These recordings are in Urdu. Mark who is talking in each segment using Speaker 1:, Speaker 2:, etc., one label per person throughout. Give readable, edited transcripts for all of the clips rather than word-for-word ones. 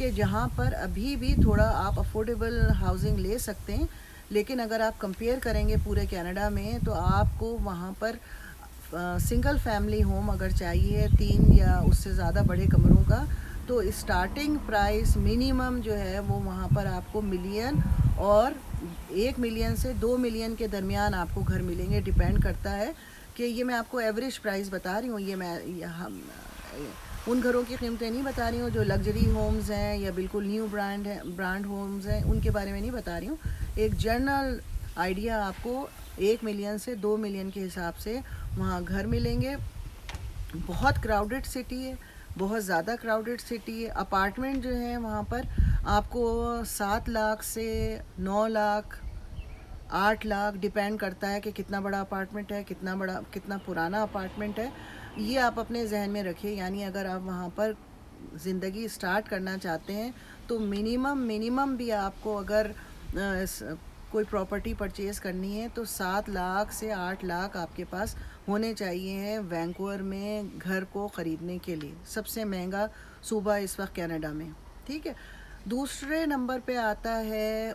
Speaker 1: کہ جہاں پر ابھی بھی تھوڑا آپ افورڈیبل ہاؤسنگ لے سکتے ہیں، لیکن اگر آپ کمپیئر کریں گے پورے کینیڈا میں تو آپ کو وہاں پر سنگل فیملی ہوم اگر چاہیے 3 یا اس سے زیادہ بڑے کمروں کا، تو اسٹارٹنگ پرائس منیمم جو ہے وہ وہاں پر آپ کو ملین اور 1 ملین سے 2 ملین کے درمیان آپ کو گھر ملیں گے. ڈیپینڈ کرتا ہے کہ یہ میں آپ کو ایوریج پرائس بتا رہی ہوں، یہ میں ان گھروں کی قیمتیں نہیں بتا رہی ہوں جو لگژری ہومز ہیں یا بالکل نیو برانڈ ہومز ہیں، ان کے بارے میں نہیں بتا رہی ہوں. ایک جنرل آئیڈیا آپ کو 1 ملین سے 2 ملین کے حساب سے وہاں گھر ملیں گے. بہت کراؤڈڈ سٹی ہے، بہت زیادہ کراؤڈڈ سٹی ہے. اپارٹمنٹ جو ہیں وہاں پر آپ کو 7 لاکھ سے 9 لاکھ 8 لاکھ ڈیپینڈ کرتا ہے کہ کتنا بڑا اپارٹمنٹ ہے، کتنا پرانا اپارٹمنٹ ہے. یہ آپ اپنے ذہن میں رکھیں. یعنی اگر آپ وہاں پر زندگی سٹارٹ کرنا چاہتے ہیں تو منیمم بھی آپ کو اگر کوئی پراپرٹی پرچیز کرنی ہے تو 7 لاکھ سے 8 لاکھ آپ کے پاس ہونے چاہیے ہیں وینکوور میں گھر کو خریدنے کے لیے. سب سے مہنگا صوبہ اس وقت کینیڈا میں. ٹھیک ہے. دوسرے نمبر پہ آتا ہے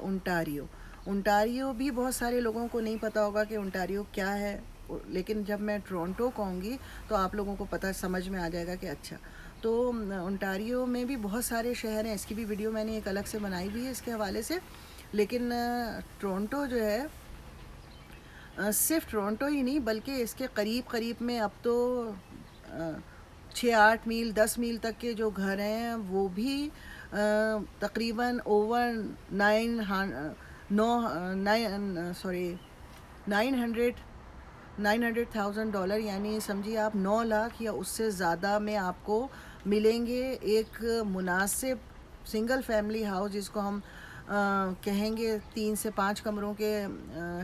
Speaker 1: انٹاریو بھی بہت سارے لوگوں کو نہیں پتہ ہوگا کہ انٹاریو کیا ہے، لیکن جب میں ٹورنٹو کہوں گی تو آپ لوگوں کو پتہ سمجھ میں آ جائے گا کہ اچھا. تو انٹاریو میں بھی بہت سارے شہر ہیں، اس کی بھی ویڈیو میں نے ایک الگ سے بنائی بھی ہے اس کے حوالے سے. لیکن ٹورنٹو جو ہے صرف ٹورنٹو ہی نہیں بلکہ اس کے قریب میں اب تو 6-8 میل 10 میل تک کے جو گھر ہیں وہ بھی تقریباً اوور 900,000 ڈالر، یعنی سمجھیے آپ 9 لاکھ یا اس سے زیادہ میں آپ کو ملیں گے ایک مناسب سنگل فیملی ہاؤس، جس کو ہم کہیں گے 3 سے 5 کمروں کے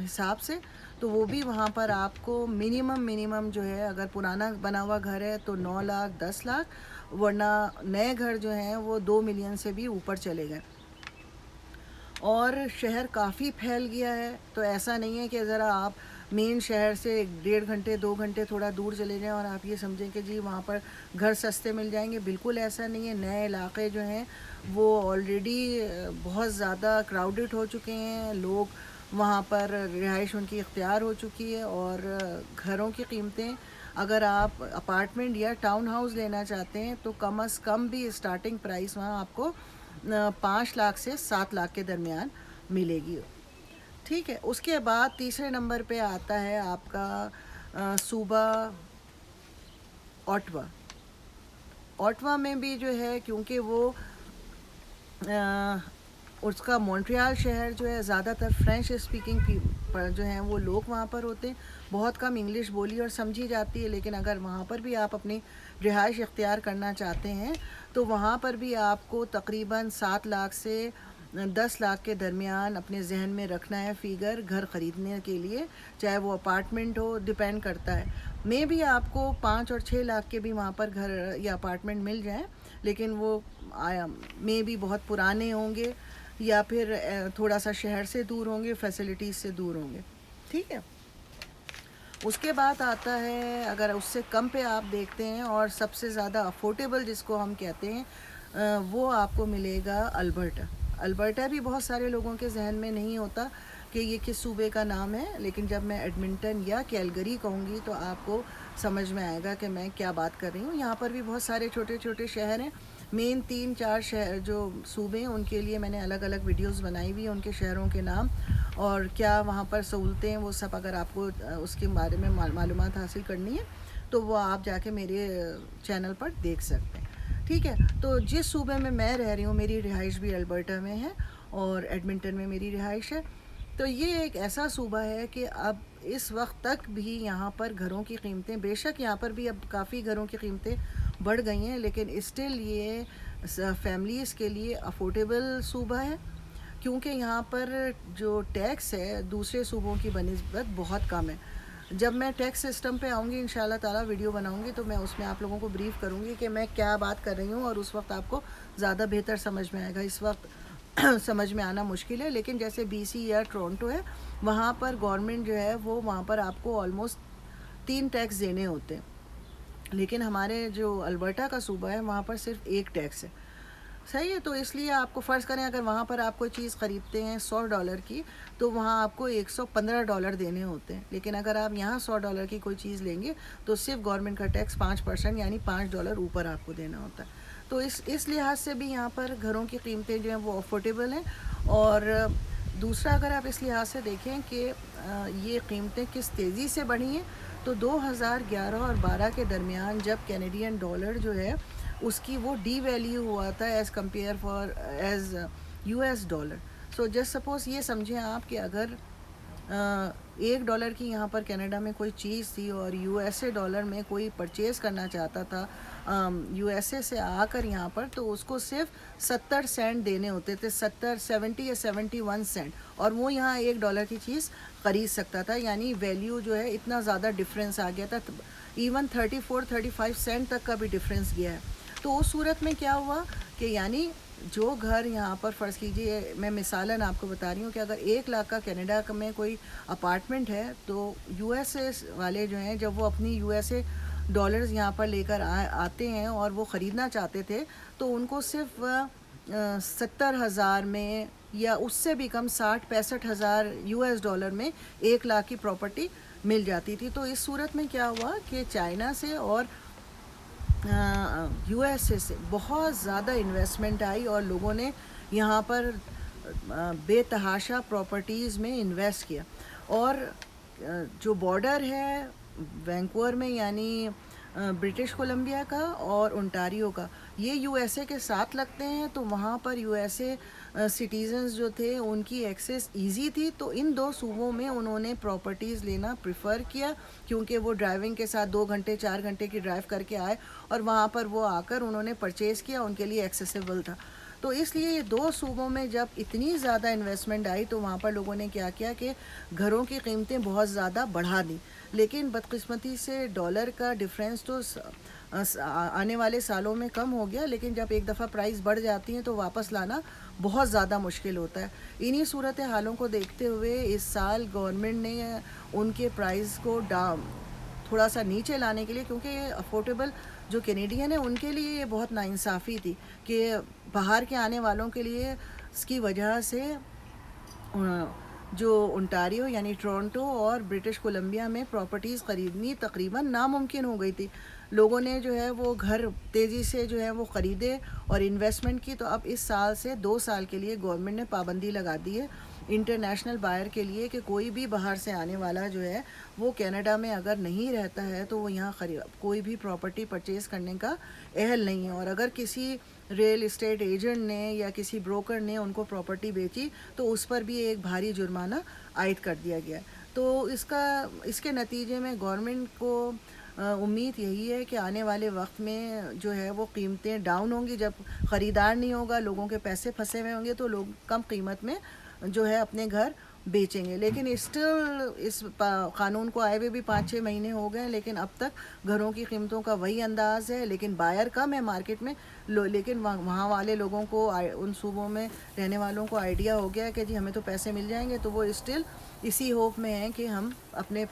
Speaker 1: حساب سے. تو وہ بھی وہاں پر آپ کو منیمم جو ہے، اگر پرانا بنا ہوا گھر ہے تو 9 لاکھ 10 لاکھ، ورنہ نئے گھر جو ہیں وہ 2 ملین سے بھی اوپر چلے گئے. اور شہر کافی پھیل گیا ہے، تو ایسا نہیں ہے کہ ذرا آپ مین شہر سے 1.5 گھنٹے 2 گھنٹے تھوڑا دور چلے جائیں اور آپ یہ سمجھیں کہ جی وہاں پر گھر سستے مل جائیں گے. بالکل ایسا نہیں ہے. نئے علاقے جو ہیں وہ آلریڈی بہت زیادہ کراؤڈڈ ہو چکے ہیں، لوگ وہاں پر رہائش ان کی اختیار ہو چکی ہے. اور گھروں کی قیمتیں اگر آپ اپارٹمنٹ یا ٹاؤن ہاؤس لینا چاہتے ہیں تو کم از کم بھی اسٹارٹنگ پرائس وہاں آپ کو 5 لاکھ سے 7 لاکھ کے درمیان ملے گی. ٹھیک ہے. اس کے بعد تیسرے نمبر پہ آتا ہے آپ کا صوبہ اوٹوا میں بھی جو ہے، کیونکہ وہ اس کا مونٹریال شہر جو ہے زیادہ تر فرینچ اسپیکنگ جو ہیں وہ لوگ وہاں پر ہوتے ہیں. بہت کم انگلش بولی اور سمجھی جاتی ہے، لیکن اگر وہاں پر بھی آپ اپنی رہائش اختیار کرنا چاہتے ہیں تو وہاں پر بھی آپ کو تقریباً 7 لاکھ سے 10 لاکھ کے درمیان اپنے ذہن میں رکھنا ہے فیگر گھر خریدنے کے لیے، چاہے وہ اپارٹمنٹ ہو. ڈیپینڈ کرتا ہے. میں بھی آپ کو 5 اور 6 لاکھ کے بھی وہاں پر گھر یا اپارٹمنٹ مل جائیں، لیکن وہ میں بھی بہت پرانے ہوں گے یا پھر تھوڑا سا شہر سے دور ہوں گے، فیسلٹیز سے دور ہوں گے. ٹھیک ہے. اس کے بعد آتا ہے، اگر اس سے کم پہ آپ دیکھتے ہیں اور سب سے زیادہ افورڈیبل جس کو ہم کہتے ہیں، وہ آپ کو ملے گا البرٹا بھی بہت سارے لوگوں کے ذہن میں نہیں ہوتا کہ یہ کس صوبے کا نام ہے، لیکن جب میں ایڈمنٹن یا کیلگری کہوں گی تو آپ کو سمجھ میں آئے گا کہ میں کیا بات کر رہی ہوں. یہاں پر بھی بہت سارے چھوٹے چھوٹے شہر ہیں. مین 3-4 شہر جو صوبے ہیں ان کے لیے میں نے الگ الگ ویڈیوز بنائی ہوئی ہیں، ان کے شہروں کے نام اور کیا وہاں پر سہولتیں، وہ سب اگر آپ کو اس کے بارے میں معلومات حاصل کرنی ہے تو وہ آپ جا کے میرے چینل پر دیکھ سکتے ہیں. ٹھیک ہے. تو جس صوبے میں رہ رہی ہوں، میری رہائش بھی البرٹا میں ہے اور ایڈمنٹن میں میری رہائش ہے. تو یہ ایک ایسا صوبہ ہے کہ اب اس وقت تک بھی یہاں پر گھروں کی قیمتیں، بے شک یہاں پر بھی اب کافی گھروں کی قیمتیں بڑھ گئی ہیں، لیکن اسٹل یہ فیملیز کے لیے افورڈیبل صوبہ ہے، کیونکہ یہاں پر جو ٹیکس ہے دوسرے صوبوں کی بنسبت بہت کم ہے. جب میں ٹیکس سسٹم پہ آؤں گی انشاءاللہ تعالیٰ ویڈیو بناؤں گی تو میں اس میں آپ لوگوں کو بریف کروں گی کہ میں کیا بات کر رہی ہوں، اور اس وقت آپ کو زیادہ بہتر سمجھ میں آئے گا. اس وقت سمجھ میں آنا مشکل ہے. لیکن جیسے BC یا ٹورنٹو ہے، وہاں پر گورنمنٹ جو ہے وہ وہاں پر آپ کو آلموسٹ 3 ٹیکس دینے ہوتے ہیں، لیکن ہمارے جو البرٹا کا صوبہ ہے وہاں پر صرف 1 ٹیکس ہے. صحیح ہے. تو اس لیے آپ کو فرض کریں اگر وہاں پر آپ کوئی چیز خریدتے ہیں $100 کی تو وہاں آپ کو $115 دینے ہوتے ہیں. لیکن اگر آپ یہاں $100 کی کوئی چیز لیں گے تو صرف گورنمنٹ کا ٹیکس 5% یعنی $5 اوپر آپ کو دینا ہوتا ہے. تو اس لحاظ سے بھی یہاں پر گھروں کی قیمتیں جو ہیں وہ افورڈیبل ہیں. اور دوسرا اگر آپ اس لحاظ سے دیکھیں کہ یہ قیمتیں کس تیزی سے بڑھی ہیں تو 2011 اور 12 کے درمیان جب کینیڈین ڈالر جو ہے اس کی وہ ڈی ویلیو ہوا تھا as compare far as US dollar. So just suppose یہ سمجھیں آپ کہ اگر $1 کی یہاں پر کینیڈا میں کوئی چیز تھی اور USA ڈالر میں کوئی پرچیز کرنا چاہتا تھا USA سے آ کر یہاں پر تو اس کو صرف 70 سینٹ دینے ہوتے تھے, 70 یا 71 سینٹ, اور وہ یہاں $1 کی چیز خرید سکتا تھا. یعنی ویلیو جو ہے اتنا زیادہ ڈفرینس آ گیا تھا, ایون 34-35 سینٹ تک کا بھی ڈفرینس گیا ہے. تو اس صورت میں کیا ہوا کہ یعنی جو گھر یہاں پر فرض کیجئے, میں مثالاً آپ کو بتا رہی ہوں کہ اگر 1 لاکھ کا کینیڈا میں کوئی اپارٹمنٹ ہے تو USA والے جو ہیں جب وہ اپنی USA ڈالرز یہاں پر لے کر آتے ہیں اور وہ خریدنا چاہتے تھے تو ان کو صرف 70,000 میں یا اس سے بھی کم 60-65,000 US ڈالر میں 1 لاکھ کی پراپرٹی مل جاتی تھی. تو اس صورت میں کیا ہوا کہ چائنا سے اور USA سے بہت زیادہ انویسٹمنٹ آئی اور لوگوں نے یہاں پر بے تحاشا پراپرٹیز میں انویسٹ کیا. اور جو بارڈر ہے وینکوور میں یعنی برٹش کولمبیا کا اور انٹاریو کا, یہ USA کے ساتھ لگتے ہیں, تو وہاں پر USA سٹیزنز جو تھے ان کی ایکسیس ایزی تھی. تو ان دو صوبوں میں انہوں نے پراپرٹیز لینا پریفر کیا کیونکہ وہ ڈرائیونگ کے ساتھ 2 گھنٹے 4 گھنٹے کی ڈرائیو کر کے آئے اور وہاں پر وہ آ کر انہوں نے پرچیز کیا, ان کے لیے ایکسیسیبل تھا. تو اس لیے یہ 2 صوبوں میں جب اتنی زیادہ انویسٹمنٹ آئی تو وہاں پر لوگوں نے کیا کیا کہ گھروں کی قیمتیں بہت زیادہ بڑھا دیں. لیکن بدقسمتی سے ڈالر کا ڈفرینس تو آنے والے سالوں میں کم ہو گیا, لیکن جب ایک دفعہ پرائز بڑھ جاتی ہیں تو واپس لانا بہت زیادہ مشکل ہوتا ہے. انہی صورت حالوں کو دیکھتے ہوئے اس سال گورنمنٹ نے ان کے پرائز کو تھوڑا سا نیچے لانے کے لیے, کیونکہ یہ افورڈیبل جو کینیڈین ہیں ان کے لیے یہ بہت ناانصافی تھی کہ باہر کے آنے والوں کے لیے اس کی وجہ سے جو انٹاریو یعنی ٹورنٹو اور برٹش کولمبیا میں پراپرٹیز خریدنی تقریباً ناممکن ہو گئی تھی. لوگوں نے جو ہے وہ گھر تیزی سے جو ہے وہ خریدے اور انویسٹمنٹ کی. تو اب اس سال سے 2 سال کے لیے گورنمنٹ نے پابندی لگا دی ہے انٹرنیشنل بائر کے لیے کہ کوئی بھی باہر سے آنے والا جو ہے وہ کینیڈا میں اگر نہیں رہتا ہے تو وہ یہاں کوئی بھی پراپرٹی پرچیز کرنے کا اہل نہیں ہے. اور اگر کسی ریل اسٹیٹ ایجنٹ نے یا کسی بروکر نے ان کو پراپرٹی بیچی تو اس پر بھی ایک بھاری جرمانہ عائد کر دیا گیا. تو اس کے نتیجے میں گورنمنٹ کو امید یہی ہے کہ آنے والے وقت میں جو ہے وہ قیمتیں ڈاؤن ہوں گی. جب خریدار نہیں ہوگا, لوگوں کے پیسے پھنسے ہوئے ہوں گے تو لوگ کم قیمت میں جو ہے اپنے گھر بیچیں گے. لیکن اسٹل اس قانون کو آئے ہوئے بھی 5-6 مہینے ہو گئے, لیکن اب تک گھروں کی قیمتوں کا وہی انداز ہے. لیکن بائر کم ہے مارکیٹ میں, لیکن وہاں والے لوگوں کو, ان صوبوں میں رہنے والوں کو آئیڈیا ہو گیا کہ جی ہمیں تو پیسے مل جائیں گے, تو وہ اسٹل اسی ہوپ میں ہیں کہ ہم اپنے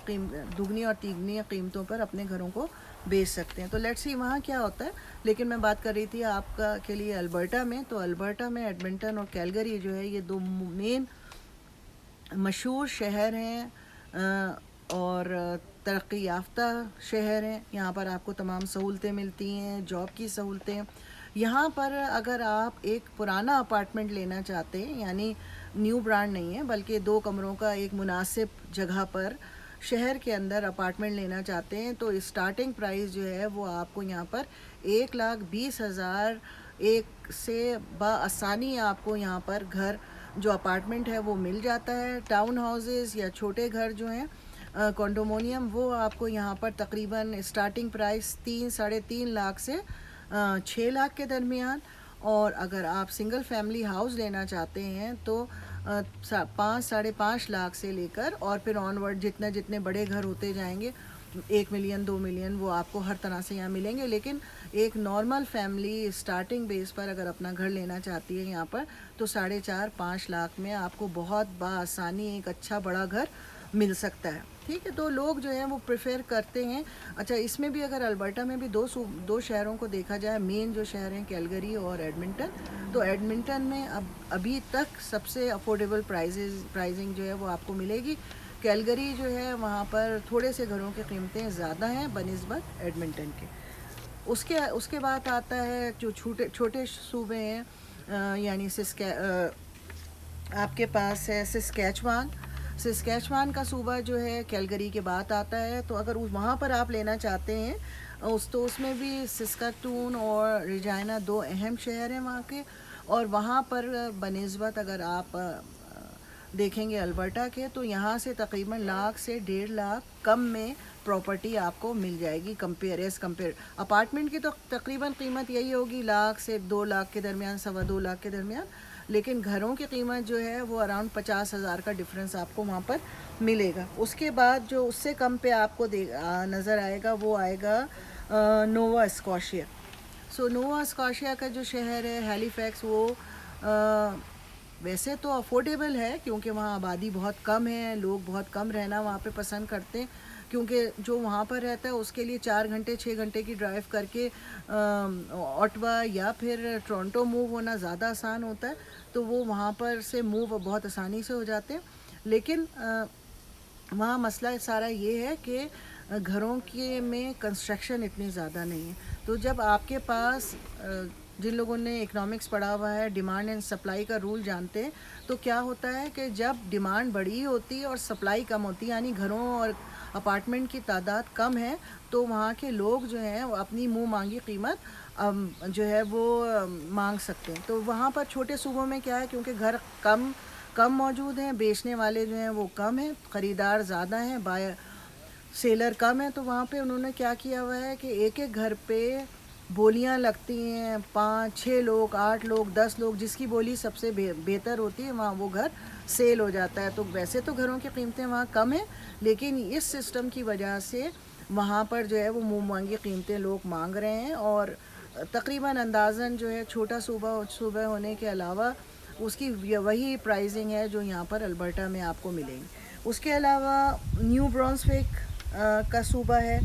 Speaker 1: دگنی اور تیگنی قیمتوں پر اپنے گھروں کو بیچ سکتے ہیں. تو لیٹس سی وہاں کیا ہوتا ہے. لیکن میں بات کر رہی تھی آپ کے لیے البرٹا میں. تو البرٹا میں ایڈمنٹن اور کیلگری جو ہے یہ 2 مین مشہور شہر ہیں اور ترقی یافتہ شہر ہیں. یہاں پر آپ کو تمام سہولتیں ملتی ہیں, جاب کی سہولتیں. یہاں پر اگر آپ ایک پرانا اپارٹمنٹ لینا چاہتے ہیں, یعنی نیو برانڈ نہیں ہے بلکہ 2 کمروں کا ایک مناسب جگہ پر شہر کے اندر اپارٹمنٹ لینا چاہتے ہیں, تو اسٹارٹنگ پرائز جو ہے وہ آپ کو یہاں پر 1,20,000 ایک سے بآسانی آپ کو یہاں پر گھر جو اپارٹمنٹ ہے وہ مل جاتا ہے. ٹاؤن ہاؤسز یا چھوٹے گھر جو ہیں کنڈومونیم, وہ آپ کو یہاں پر تقریباً اسٹارٹنگ پرائس 3-3.5 لاکھ سے 6 لاکھ کے درمیان. اور اگر آپ سنگل فیملی ہاؤس لینا چاہتے ہیں تو 5-5.5 لاکھ سے لے کر اور پھر آن ورڈ جتنے بڑے گھر ہوتے جائیں گے 1 ملین 2 ملین وہ آپ کو ہر طرح سے یہاں ملیں گے. لیکن ایک نارمل فیملی اسٹارٹنگ بیس پر اگر اپنا گھر لینا چاہتی ہے یہاں پر تو 4.5-5 لاکھ میں آپ کو بہت بآسانی ایک اچھا بڑا گھر مل سکتا ہے. ٹھیک ہے. تو لوگ جو ہیں وہ پریفر کرتے ہیں. اچھا اس میں بھی اگر البرٹا میں بھی دو شہروں کو دیکھا جائے, مین جو شہر ہیں کیلگری اور ایڈمنٹن, تو ایڈمنٹن میں ابھی تک سب سے افورڈیبل پرائزنگ جو ہے وہ آپ کو ملے گی. کیلگری جو ہے وہاں پر تھوڑے سے گھروں کی قیمتیں زیادہ ہیں بنسبت ایڈمنٹن کے. اس کے بعد آتا ہے جو چھوٹے صوبے ہیں, یعنی آپ کے پاس ہے سسکیچوان کا صوبہ جو ہے کیلگری کے بعد آتا ہے. تو اگر وہاں پر آپ لینا چاہتے ہیں تو اس میں بھی سسکاتون اور ریجائنا دو اہم شہر ہیں وہاں کے. اور وہاں پر بنسبت اگر آپ دیکھیں گے البرٹا کے, تو یہاں سے تقریباً 1 سے 1.5 لاکھ کم میں پراپرٹی آپ کو مل جائے گی. کمپیئر اپارٹمنٹ کی تو تقریباً قیمت یہی ہوگی 1 لاکھ سے 2 لاکھ کے درمیان, 2.25 لاکھ کے درمیان. لیکن گھروں کی قیمت جو ہے وہ اراؤنڈ 50,000 کا ڈفرینس آپ کو وہاں پر ملے گا. اس کے بعد جو اس سے کم پہ آپ کو نظر آئے گا وہ آئے گا نووا اسکوشیا. نووا اسکوشیا کا جو شہر ہے ہیلی فیکس, وہ ویسے تو افورڈیبل ہے کیونکہ وہاں آبادی بہت کم ہے, لوگ بہت کم رہنا وہاں پہ پسند کرتے ہیں, کیونکہ جو وہاں پر رہتا ہے اس کے لیے 4 گھنٹے 6 گھنٹے کی ڈرائیو کر کے اوٹوا یا پھر ٹورنٹو موو ہونا زیادہ آسان ہوتا ہے. تو وہ وہاں پر سے موو بہت آسانی سے ہو جاتے ہیں. لیکن وہاں مسئلہ سارا یہ ہے کہ گھروں کے میں کنسٹرکشن اتنی زیادہ نہیں ہے. تو جب آپ کے پاس, جن لوگوں نے اکنامکس پڑھا ہوا ہے, ڈیمانڈ اینڈ سپلائی کا رول جانتے ہیں, تو کیا ہوتا ہے کہ جب ڈیمانڈ بڑی ہوتی ہے اور سپلائی کم ہوتی ہے, یعنی گھروں اور اپارٹمنٹ کی تعداد کم ہے, تو وہاں کے لوگ جو ہیں وہ اپنی منہ مانگی قیمت جو ہے وہ مانگ سکتے ہیں. تو وہاں پر چھوٹے صوبوں میں کیا ہے, کیونکہ گھر کم موجود ہیں, بیچنے والے جو ہیں وہ کم ہیں, خریدار زیادہ ہیں, سیلر کم ہیں, تو وہاں پہ انہوں نے کیا کیا ہوا ہے کہ ایک گھر پہ بولیاں لگتی ہیں, 5 6 لوگ 8 لوگ 10 لوگ, جس کی بولی سب سے بہتر ہوتی ہے وہاں وہ گھر سیل ہو جاتا ہے. تو ویسے تو گھروں کی قیمتیں وہاں کم ہیں, لیکن اس سسٹم کی وجہ سے وہاں پر جو ہے وہ منہ مانگی قیمتیں لوگ مانگ رہے ہیں. اور تقریباً اندازاً جو ہے چھوٹا صوبہ ہونے کے علاوہ اس کی وہی پرائزنگ ہے جو یہاں پر البرٹا میں آپ کو ملیں گی. اس کے علاوہ نیو برانسوک کا صوبہ ہے,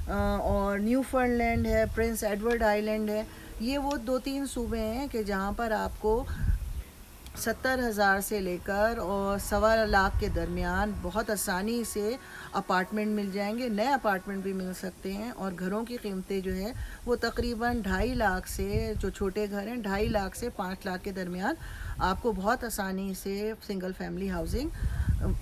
Speaker 1: اور نیو فرن لینڈ ہے, پرنس ایڈورڈ آئی لینڈ ہے. یہ وہ 2-3 صوبے ہیں کہ جہاں پر آپ کو 70,000 سے لے کر اور 1.25 لاکھ کے درمیان بہت آسانی سے اپارٹمنٹ مل جائیں گے. نئے اپارٹمنٹ بھی مل سکتے ہیں, اور گھروں کی قیمتیں جو ہیں وہ تقریباً 2.5 لاکھ سے, جو چھوٹے گھر ہیں 2.5 لاکھ سے 5 لاکھ کے درمیان آپ کو بہت آسانی سے سنگل فیملی ہاؤسنگ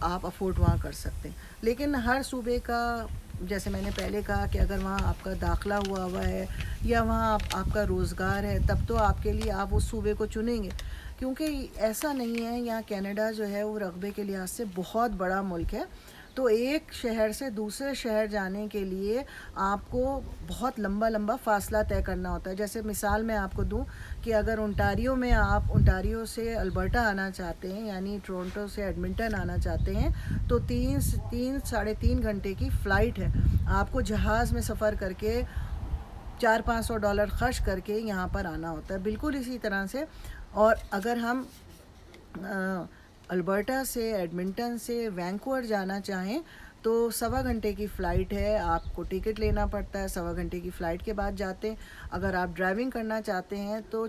Speaker 1: آپ افورڈ وہاں کر سکتے ہیں. لیکن ہر صوبے کا, جیسے میں نے پہلے کہا کہ اگر وہاں آپ کا داخلہ ہوا ہے یا وہاں آپ کا روزگار ہے, تب تو آپ کے لیے آپ اس صوبے کو چنیں گے. کیونکہ ایسا نہیں ہے, یہاں کینیڈا جو ہے وہ رقبے کے لحاظ سے بہت بڑا ملک ہے. تو ایک شہر سے دوسرے شہر جانے کے لیے آپ کو بہت لمبا فاصلہ طے کرنا ہوتا ہے. جیسے مثال میں آپ کو دوں کہ اگر انٹاریو سے البرٹا آنا چاہتے ہیں, یعنی ٹورنٹو سے ایڈمنٹن آنا چاہتے ہیں, تو 3-3.5 گھنٹے کی فلائٹ ہے. آپ کو جہاز میں سفر کر کے $400-500 خرچ کر کے یہاں پر آنا ہوتا ہے. بالکل اسی طرح سے. اور اگر ہم البرٹا سے, ایڈمنٹن سے وینکوور جانا چاہیں تو 1.25 گھنٹے کی فلائٹ ہے, آپ کو ٹکٹ لینا پڑتا ہے, 1.25 گھنٹے کی فلائٹ کے بعد جاتے ہیں. اگر آپ ڈرائیونگ کرنا چاہتے ہیں تو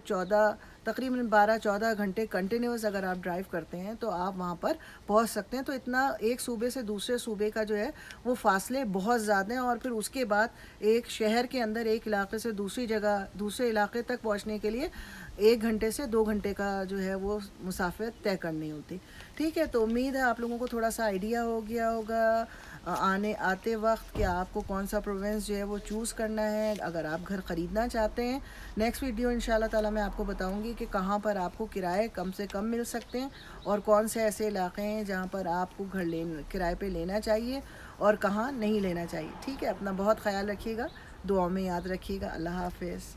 Speaker 1: تقریباً 12-14 گھنٹے کنٹینیوس اگر آپ ڈرائیو کرتے ہیں تو آپ وہاں پر پہنچ سکتے ہیں. تو اتنا ایک صوبے سے دوسرے صوبے کا جو ہے وہ فاصلے بہت زیادہ ہیں. اور پھر اس کے بعد ایک شہر کے اندر ایک علاقے سے دوسرے علاقے تک پہنچنے کے لیے 1 گھنٹے سے 2 گھنٹے کا جو ہے وہ مسافت طے کرنی ہوتی. ٹھیک ہے, تو امید ہے آپ لوگوں کو تھوڑا سا آئیڈیا ہو گیا ہوگا آتے وقت کہ آپ کو کون سا پروونس جو ہے وہ چوز کرنا ہے اگر آپ گھر خریدنا چاہتے ہیں. نیکسٹ ویڈیو انشاءاللہ تعالی میں آپ کو بتاؤں گی کہ کہاں پر آپ کو کرائے کم سے کم مل سکتے ہیں, اور کون سے ایسے علاقے ہیں جہاں پر آپ کو گھر کرائے پہ لینا چاہیے اور کہاں نہیں لینا چاہیے. ٹھیک ہے, اپنا بہت خیال رکھیے گا, دعاؤں میں یاد رکھیے گا. اللہ حافظ.